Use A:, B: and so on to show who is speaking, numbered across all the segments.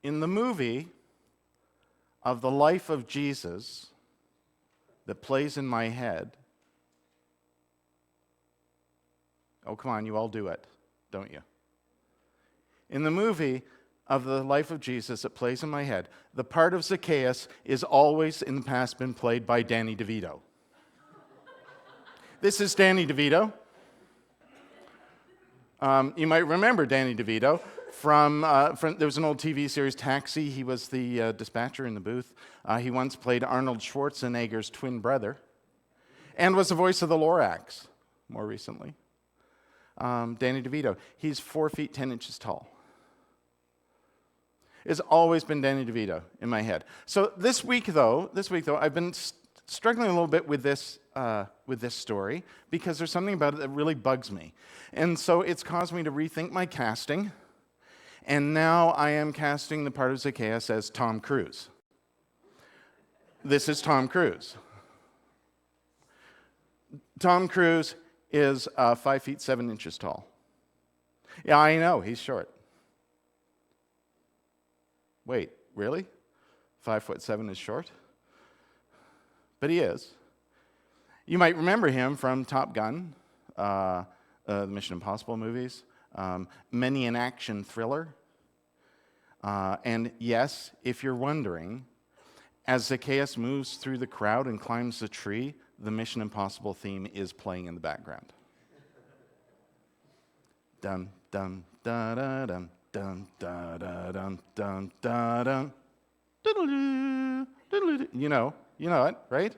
A: In the movie of the life of Jesus that plays in my head, oh, come on, you all do it, don't you? In the movie of the life of Jesus that plays in my head, the part of Zacchaeus is always in the past been played by Danny DeVito. This is Danny DeVito. You might remember Danny DeVito from there was an old TV series, Taxi. He was the dispatcher in the booth. He once played Arnold Schwarzenegger's twin brother and was the voice of the Lorax more recently. Danny DeVito. He's 4 feet 10 inches tall. It's always been Danny DeVito in my head. So this week though, I've been struggling a little bit with this story because there's something about it that really bugs me. And so it's caused me to rethink my casting. And now I am casting the part of Zacchaeus as Tom Cruise. This is Tom Cruise. Tom Cruise is 5 feet 7 inches tall. Yeah, I know, he's short. Wait, really? 5'7" is short? But he is. You might remember him from Top Gun, the Mission Impossible movies, many an action thriller. And yes, if you're wondering, as Zacchaeus moves through the crowd and climbs the tree, the Mission Impossible theme is playing in the background. Dum, dum, da, da, dum, dum, da, da, dum, dum, da, dum. Diddle-doo, diddle-doo. You know it, right?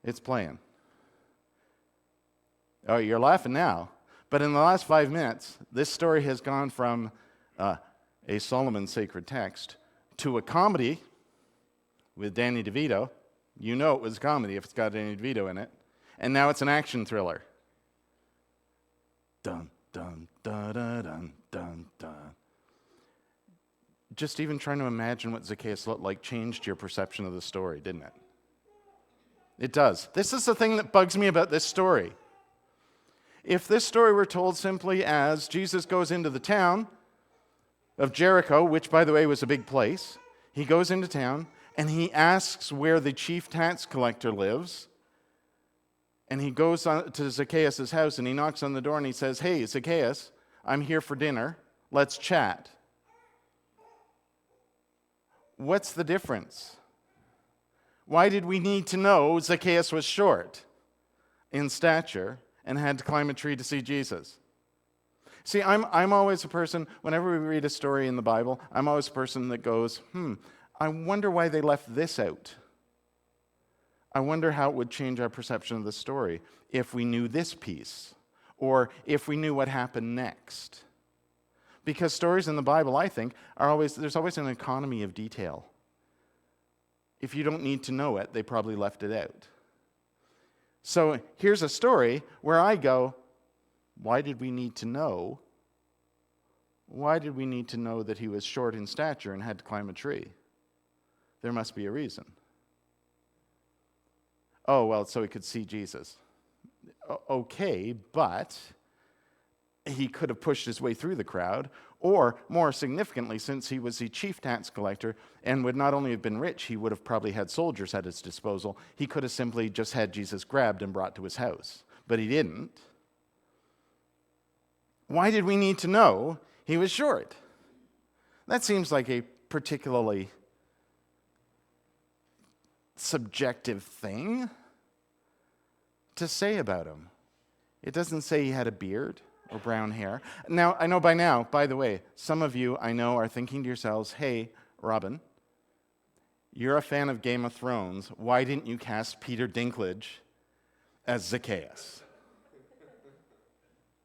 A: It's playing. Oh, you're laughing now. But in the last 5 minutes, this story has gone from a Solomon sacred text to a comedy with Danny DeVito. You know it was a comedy if it's got Danny DeVito in it. And now it's an action thriller. Dun, dun, da, da, dun, dun, dun. Just even trying to imagine what Zacchaeus looked like changed your perception of the story, didn't it? It does. This is the thing that bugs me about this story. If this story were told simply as Jesus goes into the town of Jericho, which, by the way, was a big place, he goes into town and he asks where the chief tax collector lives, and he goes to Zacchaeus' house and he knocks on the door and he says, "Hey, Zacchaeus, I'm here for dinner. Let's chat." What's the difference? Why did we need to know Zacchaeus was short in stature and had to climb a tree to see Jesus? See, I'm always a person, whenever we read a story in the Bible, I'm always a person that goes, I wonder why they left this out. I wonder how it would change our perception of the story if we knew this piece, or if we knew what happened next. Because stories in the Bible, I think, there's always an economy of detail. If you don't need to know it, they probably left it out. So here's a story where I go, why did we need to know? Why did we need to know that he was short in stature and had to climb a tree? There must be a reason. Oh, well, so he could see Jesus. Okay, but he could have pushed his way through the crowd, or more significantly, since he was the chief tax collector and would not only have been rich, he would have probably had soldiers at his disposal. He could have simply just had Jesus grabbed and brought to his house, but he didn't. Why did we need to know he was short? That seems like a particularly subjective thing to say about him. It doesn't say he had a beard or brown hair. Now, I know by the way, some of you I know are thinking to yourselves, hey, Robin, you're a fan of Game of Thrones. Why didn't you cast Peter Dinklage as Zacchaeus?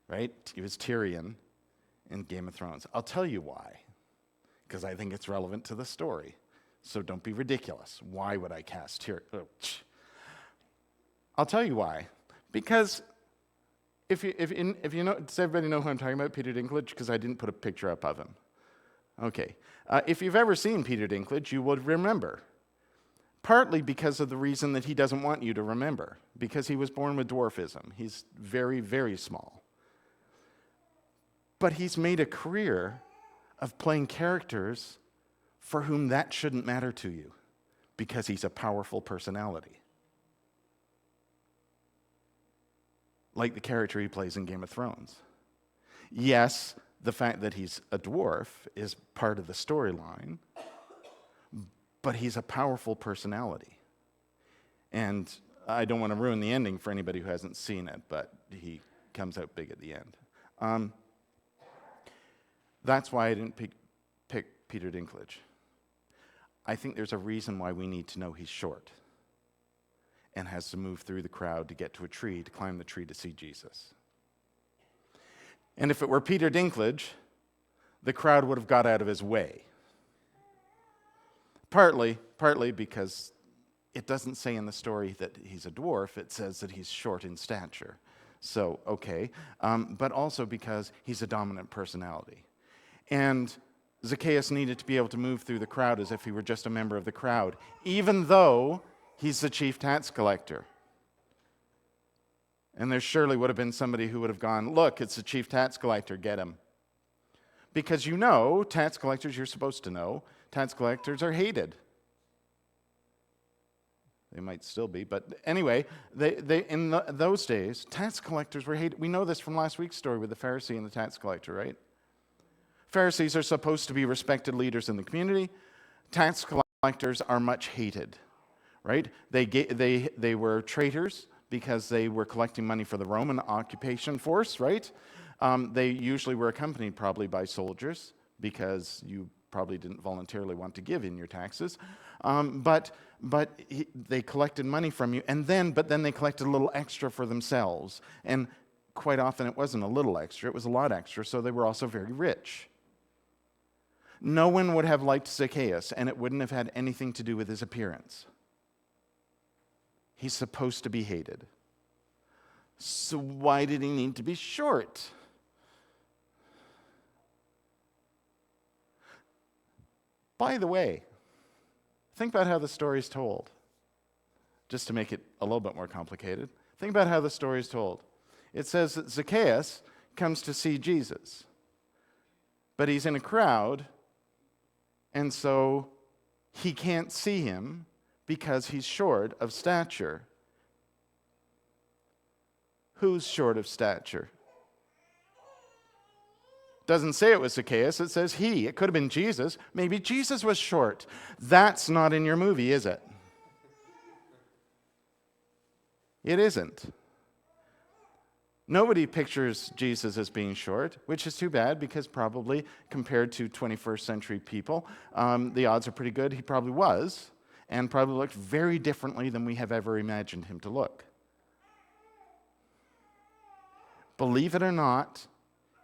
A: Right? He was Tyrion in Game of Thrones. I'll tell you why, because I think it's relevant to the story. So don't be ridiculous. Why would I cast Tyrion? I'll tell you why. Because if you know, does everybody know who I'm talking about, Peter Dinklage? Because I didn't put a picture up of him. Okay. If you've ever seen Peter Dinklage, you would remember. Partly because of the reason that he doesn't want you to remember. Because he was born with dwarfism. He's very, very small. But he's made a career of playing characters for whom that shouldn't matter to you because he's a powerful personality. Like the character he plays in Game of Thrones. Yes, the fact that he's a dwarf is part of the storyline, but he's a powerful personality. And I don't want to ruin the ending for anybody who hasn't seen it, but he comes out big at the end. That's why I didn't pick Peter Dinklage. I think there's a reason why we need to know he's short and has to move through the crowd to get to a tree, to climb the tree to see Jesus. And if it were Peter Dinklage, the crowd would have got out of his way. Partly because it doesn't say in the story that he's a dwarf, it says that he's short in stature. So, okay. But also because he's a dominant personality. And Zacchaeus needed to be able to move through the crowd as if he were just a member of the crowd, even though he's the chief tax collector. And there surely would have been somebody who would have gone, look, it's the chief tax collector, get him. Because you know, tax collectors, you're supposed to know, tax collectors are hated. They might still be, but anyway, those days, tax collectors were hated. We know this from last week's story with the Pharisee and the tax collector, right? Pharisees are supposed to be respected leaders in the community. Tax collectors are much hated, right? They were traitors because they were collecting money for the Roman occupation force, right? They usually were accompanied probably by soldiers because you probably didn't voluntarily want to give in your taxes. But they collected money from you, but then they collected a little extra for themselves. And quite often it wasn't a little extra, it was a lot extra, so they were also very rich. No one would have liked Zacchaeus, and it wouldn't have had anything to do with his appearance. He's supposed to be hated. So why did he need to be short? By the way, think about how the story is told. Just to make it a little bit more complicated, think about how the story is told. It says that Zacchaeus comes to see Jesus, but he's in a crowd, and so he can't see him because he's short of stature. Who's short of stature? Doesn't say it was Zacchaeus, it says he. It could have been Jesus. Maybe Jesus was short. That's not in your movie, is it? It isn't. Nobody pictures Jesus as being short, which is too bad because probably compared to 21st century people, the odds are pretty good he probably was, and probably looked very differently than we have ever imagined him to look. Believe it or not,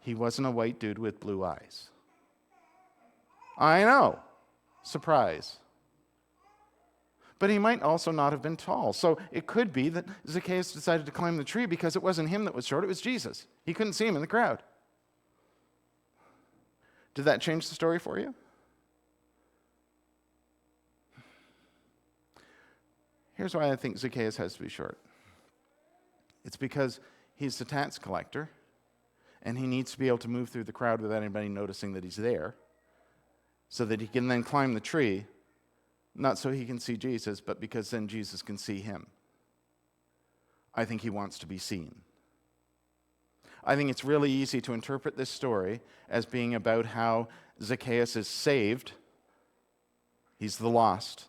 A: he wasn't a white dude with blue eyes. I know. Surprise. But he might also not have been tall. So it could be that Zacchaeus decided to climb the tree because it wasn't him that was short, it was Jesus. He couldn't see him in the crowd. Did that change the story for you? Here's why I think Zacchaeus has to be short. It's because he's the tax collector, and he needs to be able to move through the crowd without anybody noticing that he's there, so that he can then climb the tree, not so he can see Jesus, but because then Jesus can see him. I think he wants to be seen. I think it's really easy to interpret this story as being about how Zacchaeus is saved. He's the lost,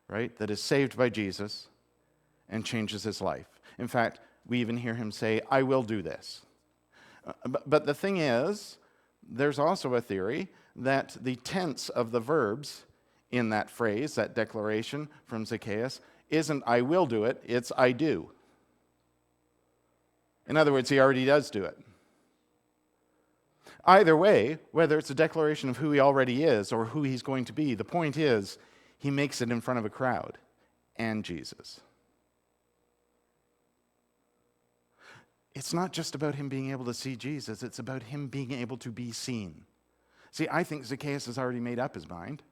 A: right? That is saved by Jesus and changes his life. In fact, we even hear him say, I will do this. But the thing is, there's also a theory that the tense of the verbs in that phrase, that declaration from Zacchaeus, isn't I will do it, it's I do. In other words, he already does do it. Either way, whether it's a declaration of who he already is or who he's going to be, the point is, he makes it in front of a crowd and Jesus. It's not just about him being able to see Jesus, it's about him being able to be seen. See, I think Zacchaeus has already made up his mind.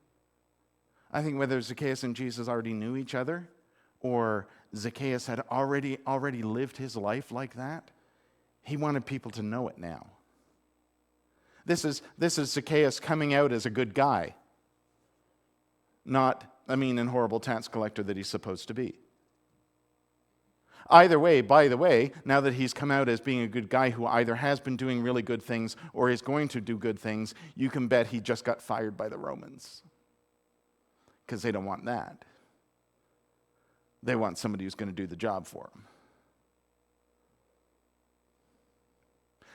A: I think whether Zacchaeus and Jesus already knew each other, or Zacchaeus had already lived his life like that, he wanted people to know it now. This is Zacchaeus coming out as a good guy, not a mean and horrible tax collector that he's supposed to be. Either way, by the way, now that he's come out as being a good guy who either has been doing really good things or is going to do good things, you can bet he just got fired by the Romans. Because they don't want that. They want somebody who's going to do the job for them.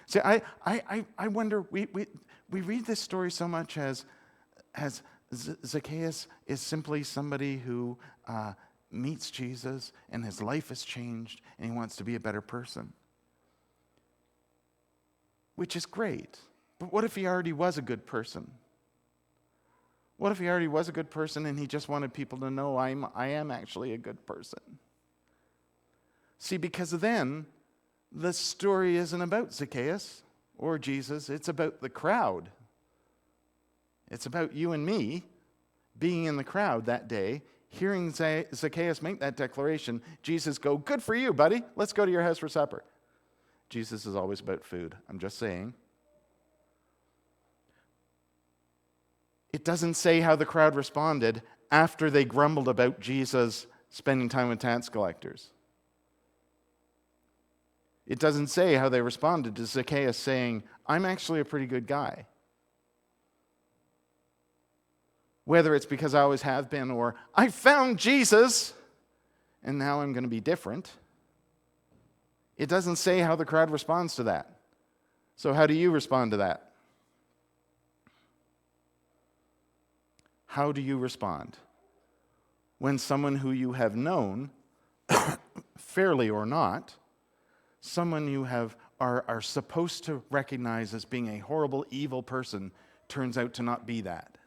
A: See, I wonder, we read this story so much as Zacchaeus is simply somebody who meets Jesus and his life has changed and he wants to be a better person. Which is great. But what if he already was a good person? What if he already was a good person and he just wanted people to know I am actually a good person? See, because then the story isn't about Zacchaeus or Jesus, it's about the crowd. It's about you and me being in the crowd that day, hearing Zacchaeus make that declaration. Jesus go, good for you, buddy. Let's go to your house for supper. Jesus is always about food. I'm just saying. It doesn't say how the crowd responded after they grumbled about Jesus spending time with tax collectors. It doesn't say how they responded to Zacchaeus saying, I'm actually a pretty good guy. Whether it's because I always have been or I found Jesus and now I'm going to be different. It doesn't say how the crowd responds to that. So how do you respond to that? How do you respond when someone who you have known, fairly or not, someone you are supposed to recognize as being a horrible, evil person turns out to not be that?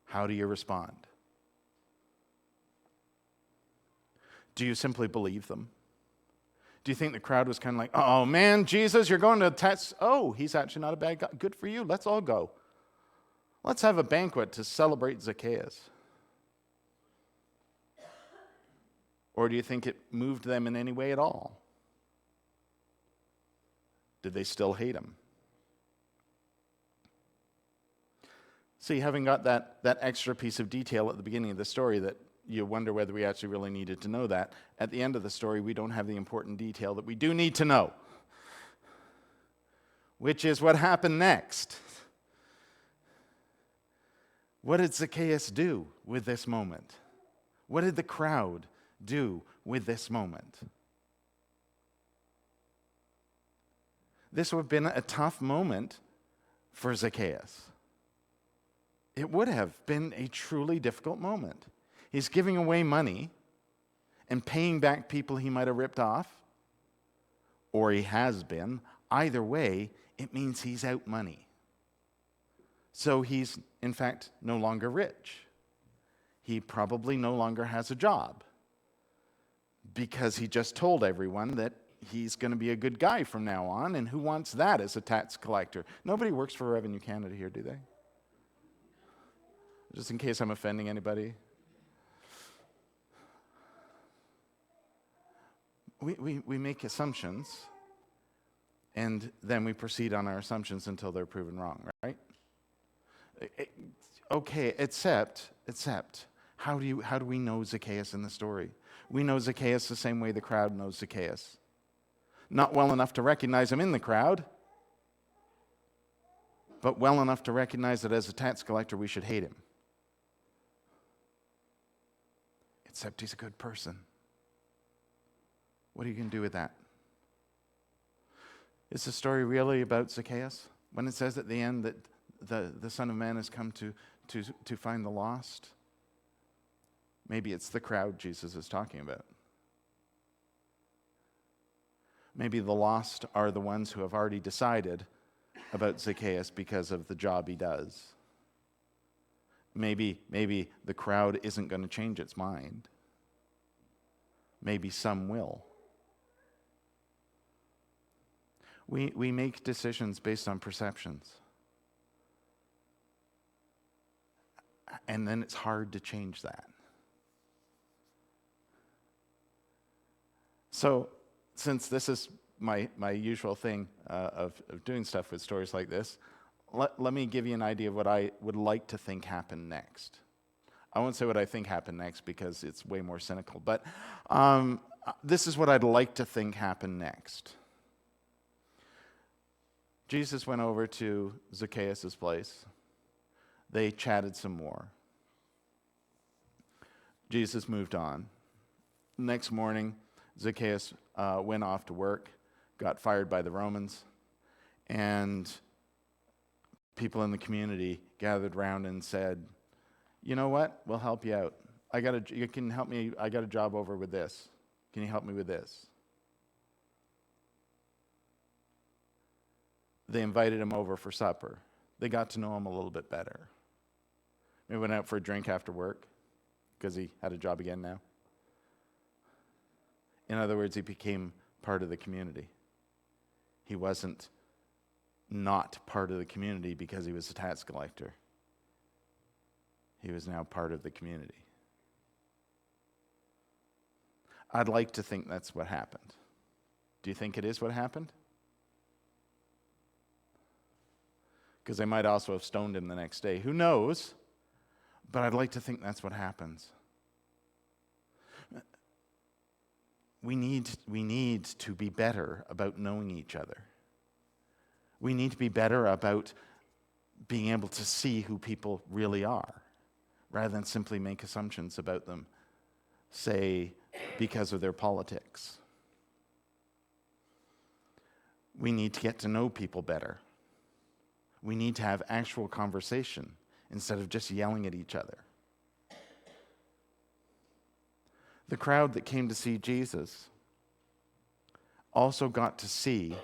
A: How do you respond? Do you simply believe them? Do you think the crowd was kind of like, oh man, Jesus, you're going to tax? Oh, he's actually not a bad guy. Good for you. Let's all go. Let's have a banquet to celebrate Zacchaeus. Or do you think it moved them in any way at all? Did they still hate him? See, having got that extra piece of detail at the beginning of the story that you wonder whether we actually really needed to know that, at the end of the story we don't have the important detail that we do need to know, which is what happened next. What did Zacchaeus do with this moment? What did the crowd do with this moment? This would have been a tough moment for Zacchaeus. It would have been a truly difficult moment. He's giving away money and paying back people he might have ripped off, or he has been. Either way, it means he's out money. So he's, in fact, no longer rich. He probably no longer has a job because he just told everyone that he's going to be a good guy from now on, and who wants that as a tax collector? Nobody works for Revenue Canada here, do they? Just in case I'm offending anybody. We make assumptions, and then we proceed on our assumptions until they're proven wrong, right? Okay, except, how do we know Zacchaeus in the story? We know Zacchaeus the same way the crowd knows Zacchaeus. Not well enough to recognize him in the crowd, but well enough to recognize that as a tax collector we should hate him. Except he's a good person. What are you going to do with that? Is the story really about Zacchaeus? When it says at the end that the Son of Man has come to find the lost, maybe it's the crowd Jesus is talking about. Maybe the lost are the ones who have already decided about Zacchaeus because of the job he does. Maybe the crowd isn't going to change its mind. Maybe some will. We make decisions based on perceptions. And then it's hard to change that. So, since this is my usual thing of doing stuff with stories like this, let me give you an idea of what I would like to think happened next. I won't say what I think happened next because it's way more cynical, but this is what I'd like to think happened next. Jesus went over to Zacchaeus' place. They chatted some more. Jesus moved on. Next morning, Zacchaeus went off to work, got fired by the Romans, and people in the community gathered around and said, "You know what? We'll help you out. You can help me. I got a job over with this. Can you help me with this?" They invited him over for supper. They got to know him a little bit better. They went out for a drink after work because he had a job again now. In other words, he became part of the community. He wasn't not part of the community because he was a tax collector. He was now part of the community. I'd like to think that's what happened. Do you think it is what happened? Because they might also have stoned him the next day. Who knows? But I'd like to think that's what happens. We need to be better about knowing each other. We need to be better about being able to see who people really are, rather than simply make assumptions about them, say, because of their politics. We need to get to know people better. We need to have actual conversation instead of just yelling at each other. The crowd that came to see Jesus also got to see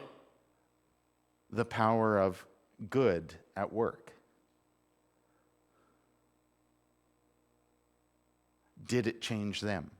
A: the power of good at work. Did it change them?